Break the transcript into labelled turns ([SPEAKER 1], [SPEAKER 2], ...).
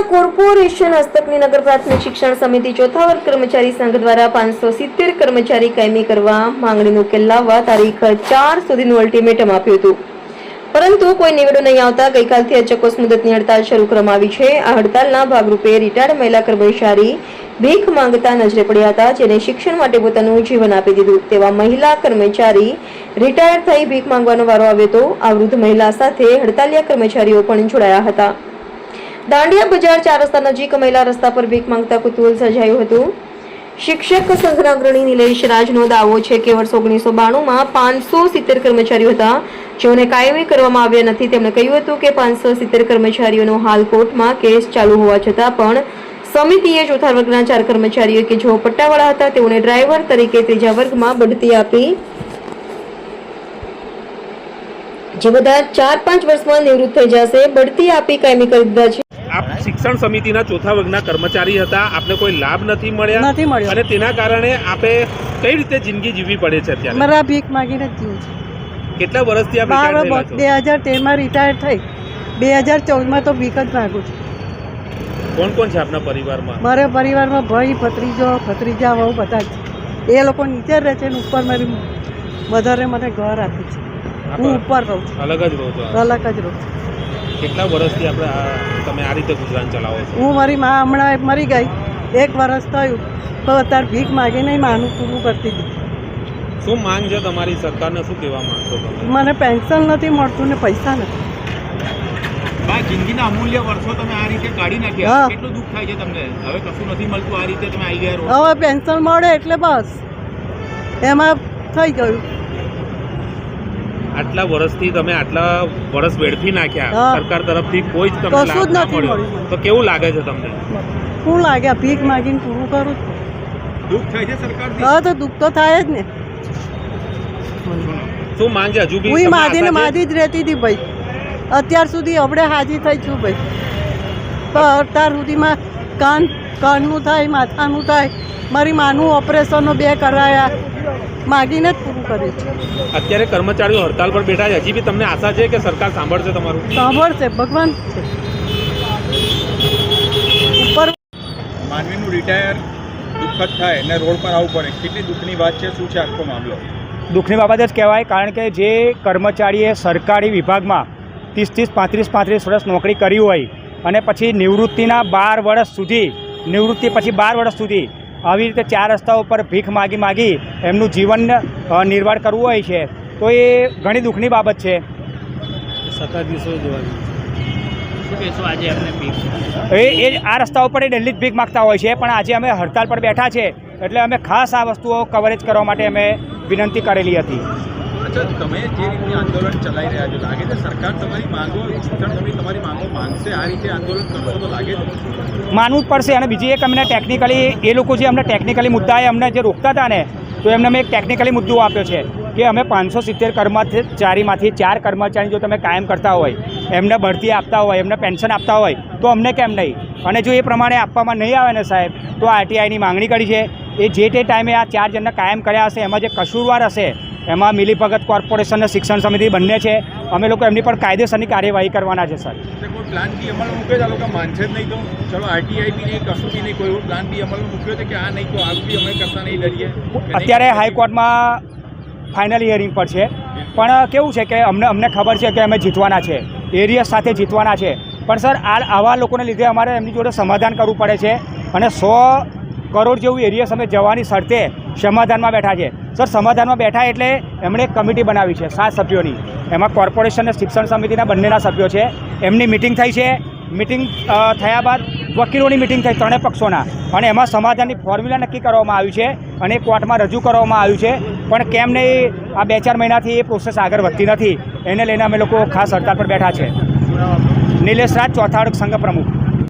[SPEAKER 1] Corporation હસ્તકની નગર પ્રાથમિક શિક્ષણ સમિતિ ચોથા વર્ગ કર્મચારી સંઘ દ્વારા 570 કર્મચારી કાયમી કરવા માંગણીનો ઉકેલ લાવવા તારીખ 4 સુધીનું અલ્ટિમેટમ આપ્યું હતું, પરંતુ કોઈ નિવેડો નહીં આવતા ગઈકાલથી અચોક્કસ મુદતની હડતાલ શરૂ કરવામાં આવી છે। આ હડતાલના ભાગરૂપે રિટાયર્ડ મહિલા કર્મચારી ભીખ માંગતા નજરે પડ્યા હતા, જેને શિક્ષણ માટે પોતાનું જીવન આપી દીધું તેવા મહિલા કર્મચારી રિટાયર થઈ ભીખ માંગવાનો વારો આવ્યો હતો। આ વૃદ્ધ મહિલા સાથે હડતાલિયા કર્મચારીઓ પણ જોડાયા હતા। દાંડિયા બજાર 4 રસ્તા નજીક મહિલા રસ્તા પર ભીખ માંગતા કુતૂહલ સર્જાયું હતું। શિક્ષક સંઘના અગ્રણી નિલેશ રાજનો દાવો છે કે વર્ષ 1992માં 570 કર્મચારીઓ હતા, જેઓને કાયમી કરવામાં આવ્યા નથી। તેમણે કહ્યું હતું કે 570 કર્મચારીઓનો હાલ કોર્ટમાં કેસ ચાલુ હોવા છતાં પણ સમિતિએ ચોથા વર્ગના 4 કર્મચારીઓ કે જેઓ પટ્ટાવાળા હતા તેઓને ડ્રાઈવર તરીકે ત્રીજા વર્ગમાં બઢતી આપી, જે બધા 4-5 વર્ષમાં નિવૃત્ત થઈ જશે, બઢતી આપી કાયમી કરી દીધા છે।
[SPEAKER 2] આપ શિક્ષણ સમિતિના ચોથા વર્ગના કર્મચારી હતા, આપને કોઈ લાભ નથી મળ્યા અને તેના કારણે આપે કઈ રીતે જિંદગી જીવવી પડે છે અત્યારે?
[SPEAKER 3] મારા ભીખ માંગીને જ જીવું છું।
[SPEAKER 2] કેટલા વર્ષથી આપ રિટાયર થયેલા છો?
[SPEAKER 3] 2013માં રિટાયર થઈ, 2014માં તો ભીખ જ માંગુ છું।
[SPEAKER 2] કોણ કોણ છે આપના પરિવારમાં?
[SPEAKER 3] મારા પરિવારમાં ભાઈ, ભત્રીજા, વહુ બધા જ છે। એ લોકો નીચે રહે છે અને ઉપર મારી મધરે મને ઘર આપ્યું છે, હું ઉપર રહું છું।
[SPEAKER 2] અલગ જ રહો છો?
[SPEAKER 3] અલગ જ રહું છું।
[SPEAKER 2] કેટલા વર્ષથી આપણે તમે આ રીતે ગુજરાન ચલાવો છો?
[SPEAKER 3] હું મારી મા હમણાં મરી ગઈ, 1 વર્ષ થયું, તો અત્યારે ભીખ માગીને માનું પૂરું કરતી હતી।
[SPEAKER 2] શું માંગ છે તમારી સરકારને? શું કહેવા માંગશો તમે?
[SPEAKER 3] મને પેન્શન નથી મળતું ને પૈસા નથી।
[SPEAKER 4] જિંદગીના અમૂલ્ય વર્ષો તમે આ રીતે કાઢી નાખ્યા, કેટલું દુઃખ થાય છે તમને? હવે કશું નથી મળતું, આ રીતે તમે આવી ગયા?
[SPEAKER 3] હવે પેન્શન મળે એટલે બસ એમાં થઈ ગયું।
[SPEAKER 2] આટલા વર્ષથી તમે આટલા વર્ષ વેડફી નાખ્યા, સરકાર તરફથી કોઈ જ તમને લાભ ના મળ્યો, તો કેવું લાગે છે તમને?
[SPEAKER 3] શું લાગે? ભીખ માગીને પૂરું કરું છું।
[SPEAKER 4] દુઃખ થાય છે સરકારથી?
[SPEAKER 3] હા, તો દુઃખ તો થાય જ ને।
[SPEAKER 2] શું માંગ છે? હજુ બી
[SPEAKER 3] હું માધી જ રહેતી હતી ભાઈ, અત્યાર સુધી હમણે હાજી થઈ છું ભાઈ, પણ અત્યાર સુધીમાં કાનનું થાય, માથાનું થાય, મારી માનું ઓપરેશનો 2 કરાયા, માગીને જ પૂરું કર્યું છે।
[SPEAKER 2] અત્યારે કર્મચારીઓ હડતાલ પર બેઠા છે, હજી બી તમને આશા છે કે સરકાર સાંભળશે તમારું?
[SPEAKER 3] સાંભળશે, ભગવાન છે ઉપર।
[SPEAKER 4] માનવીનું રિટાયર દુઃખદ થાય અને રોડ પર આવવું પડે, કેટલી દુઃખની વાત છે? શું છે આખો મામલો?
[SPEAKER 5] દુઃખની બાબત જ કહેવાય, કારણ કે જે કર્મચારીએ સરકારી વિભાગમાં 30-35 વર્ષ નોકરી કરી હોય અને પછી નિવૃત્તિ પછી 12 વર્ષ સુધી આવી રીતે 4 રસ્તા ઉપર ભીખ માગી એમનું જીવન નિર્વાહ કરવું હોય છે, તો એ ઘણી દુઃખની બાબત છે। એ આ રસ્તા ઉપર ડેલી જ ભીખ માગતા હોય છે, પણ આજે અમે હડતાલ પર બેઠા છે એટલે અમે ખાસ આ વસ્તુઓ કવરેજ કરવા માટે અમે વિનંતી કરેલી હતી।
[SPEAKER 4] અચ્છા, તમે જે રીતે આંદોલન ચલાવી રહ્યા છો, લાગે છે સરકાર તમારી માંગો, શિક્ષણ સમિતિ તમારી માંગો માનશે? આ રીતે આંદોલન કરશો તો લાગે છે
[SPEAKER 5] માનવું જ પડશે। અને બીજી એક અમને ટેકનિકલી એ લોકો જે અમને ટેકનિકલી મુદ્દાએ અમને જે રોકતા હતા ને, તો એમને મેં એક ટેકનિકલી મુદ્દો આપ્યો છે કે અમે 570 કર્મચારીમાંથી 4 કર્મચારી જો તમે કાયમ કરતા હોય, એમને બઢતી આપતા હોય, એમને પેન્શન આપતા હોય, તો અમને કેમ નહીં? અને જો એ પ્રમાણે આપવામાં નહીં આવે ને સાહેબ, તો આરટીઆઈની માંગણી કરી છે। એ જે તે ટાઈમે આ 4 જણને કાયમ કર્યા હશે, એમાં જે કસૂરવાર હશે, એમાં મિલીભગત કોર્પોરેશન અને શિક્ષણ સમિતિ બંને છે, અમે લોકો એમની પર કાયદેસરની કાર્યવાહી કરવાના છે સર।
[SPEAKER 4] કોઈ પ્લાન બી અમલમાં મૂક્યો છે? આ લોકો માનશે જ નહીં તો ચલો આરટીઆઈ બી નહીં, કશું બી નહીં, કોઈ એવો પ્લાન બી અમલમાં મૂક્યો છે કે આ નહીં તો આ બી અમે કરતા નહીં, ડરીએ?
[SPEAKER 5] અત્યારે હાઈકોર્ટમાં ફાઇનલ હિયરિંગ પર છે, પણ કેવું છે કે અમને ખબર છે કે અમે જીતવાના છે, એરિયસ સાથે જીતવાના છે, પણ સર આવા લોકોને લીધે અમારે એમની જોડે સમાધાન કરવું પડે છે અને 100 કરોડ જેવું એરિયસ અમે જવાની શરતે સમાધાનમાં બેઠા છે સર। સમાધાનમાં બેઠા એટલે એમણે એક કમિટી બનાવી છે 7 સભ્યોની, એમાં કોર્પોરેશન અને શિક્ષણ સમિતિના બંનેના સભ્યો છે। એમની મિટિંગ થઈ છે, મિટિંગ થયા બાદ વકીલોની મિટિંગ થઈ 3 પક્ષોના, અને એમાં સમાધાનની ફોર્મ્યુલા નક્કી કરવામાં આવ્યું છે અને કોર્ટમાં રજૂ કરવામાં આવ્યું છે, પણ કેમ નહીં આ 2-4 મહિનાથી એ પ્રોસેસ આગળ વધતી નથી, એને લઈને અમે લોકો ખાસ હડતાલ પર બેઠા છે। નિલેશ રાજ, ચોથા વર્ગ સંઘ પ્રમુખ।